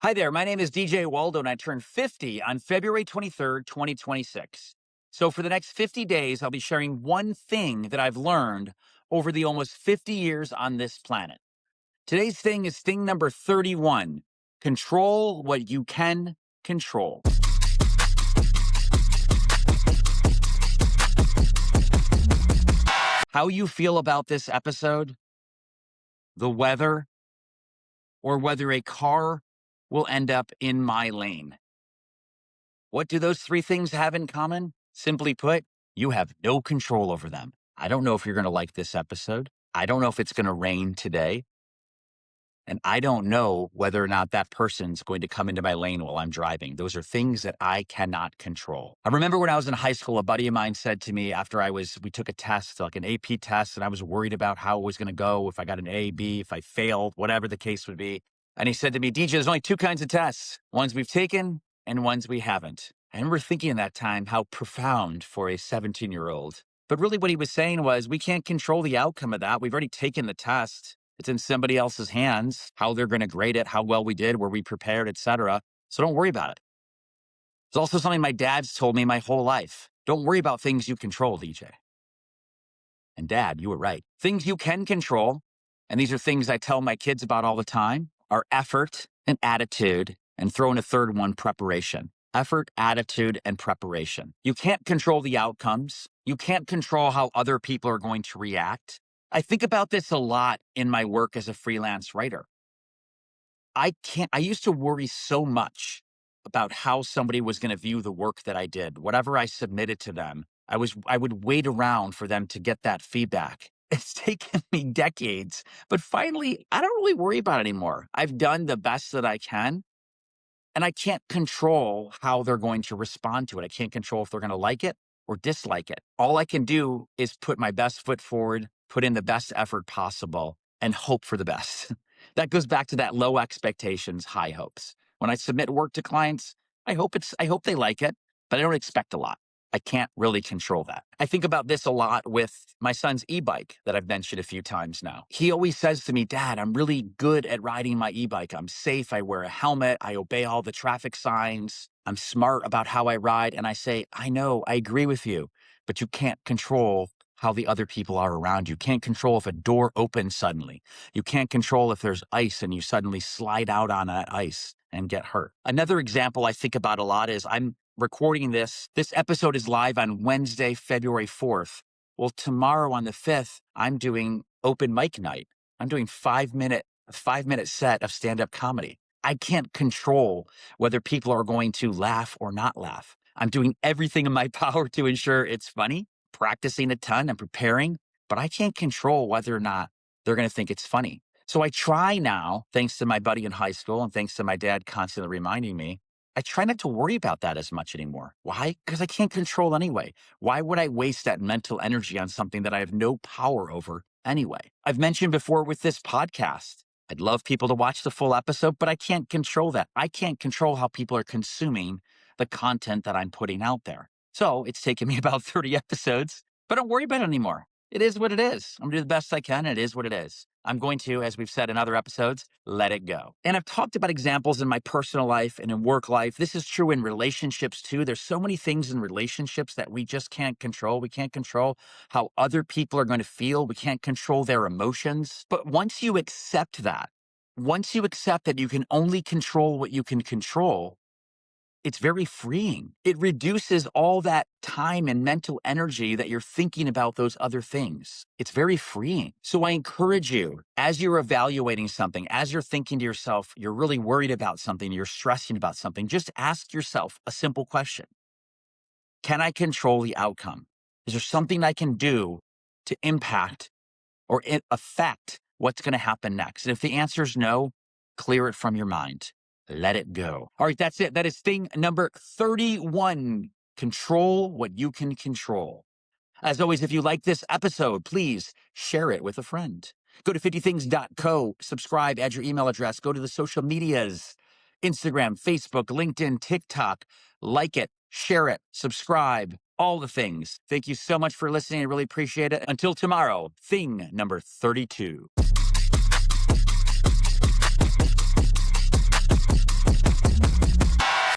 Hi there, my name is DJ Waldow, and I turned 50 on February 23rd, 2026. So, for the next 50 days, I'll be sharing one thing that I've learned over the almost 50 years on this planet. Today's thing is thing number 31: control what you can control. How you feel about this episode, the weather, or whether a car will end up in my lane. What do those three things have in common? Simply put, you have no control over them. I don't know if you're going to like this episode. I don't know if it's going to rain today. And I don't know whether or not that person's going to come into my lane while I'm driving. Those are things that I cannot control. I remember when I was in high school, a buddy of mine said to me after we took a test, like an AP test, and I was worried about how it was going to go, if I got an A, B, if I failed, whatever the case would be. And he said to me, DJ, there's only two kinds of tests, ones we've taken and ones we haven't. I remember thinking at that time how profound for a 17-year-old. But really what he was saying was, we can't control the outcome of that. We've already taken the test. It's in somebody else's hands, how they're going to grade it, how well we did, were we prepared, etc. So don't worry about it. It's also something my dad's told me my whole life. Don't worry about things you control, DJ. And Dad, you were right. Things you can control, and these are things I tell my kids about all the time, are effort and attitude, and throw in a third one, preparation. Effort, attitude, and preparation. You can't control the outcomes. You can't control how other people are going to react. I think about this a lot in my work as a freelance writer. I used to worry so much about how somebody was going to view the work that I did. Whatever I submitted to them, I would wait around for them to get that feedback. It's taken me decades, but finally, I don't really worry about it anymore. I've done the best that I can, and I can't control how they're going to respond to it. I can't control if they're going to like it or dislike it. All I can do is put my best foot forward, put in the best effort possible, and hope for the best. That goes back to that low expectations, high hopes. When I submit work to clients, I hope they like it, but I don't expect a lot. I can't really control that. I think about this a lot with my son's e-bike that I've mentioned a few times now. He always says to me, Dad, I'm really good at riding my e-bike. I'm safe. I wear a helmet. I obey all the traffic signs. I'm smart about how I ride. And I say, I know, I agree with you, but you can't control how the other people are around you. Can't control if a door opens suddenly. You can't control if there's ice and you suddenly slide out on that ice and get hurt. Another example I think about a lot is I'm recording this. This episode is live on Wednesday, February 4th. Well, tomorrow on the 5th, I'm doing open mic night. I'm doing a 5-minute set of stand-up comedy. I can't control whether people are going to laugh or not laugh. I'm doing everything in my power to ensure it's funny, practicing a ton and preparing, but I can't control whether or not they're going to think it's funny. So I try now, thanks to my buddy in high school and thanks to my dad constantly reminding me, I try not to worry about that as much anymore. Why? Because I can't control anyway. Why would I waste that mental energy on something that I have no power over anyway? I've mentioned before with this podcast, I'd love people to watch the full episode, but I can't control that. I can't control how people are consuming the content that I'm putting out there. So it's taken me about 30 episodes, but don't worry about it anymore. It is what it is. I'm going to do the best I can. It is what it is. I'm going to, as we've said in other episodes, let it go. And I've talked about examples in my personal life and in work life. This is true in relationships too. There's so many things in relationships that we just can't control. We can't control how other people are going to feel. We can't control their emotions. But once you accept that you can only control what you can control, it's very freeing. It reduces all that time and mental energy that you're thinking about those other things. It's very freeing. So I encourage you, as you're evaluating something, as you're thinking to yourself, you're really worried about something, you're stressing about something, just ask yourself a simple question. Can I control the outcome? Is there something I can do to impact or affect what's going to happen next? And if the answer is no, clear it from your mind. Let it go. All right, that's it. That is thing number 31. Control what you can control. As always, if you like this episode, please share it with a friend. Go to 50things.co, subscribe, add your email address, go to the social medias, Instagram, Facebook, LinkedIn, TikTok, like it, share it, subscribe, all the things. Thank you so much for listening. I really appreciate it. Until tomorrow, thing number 32.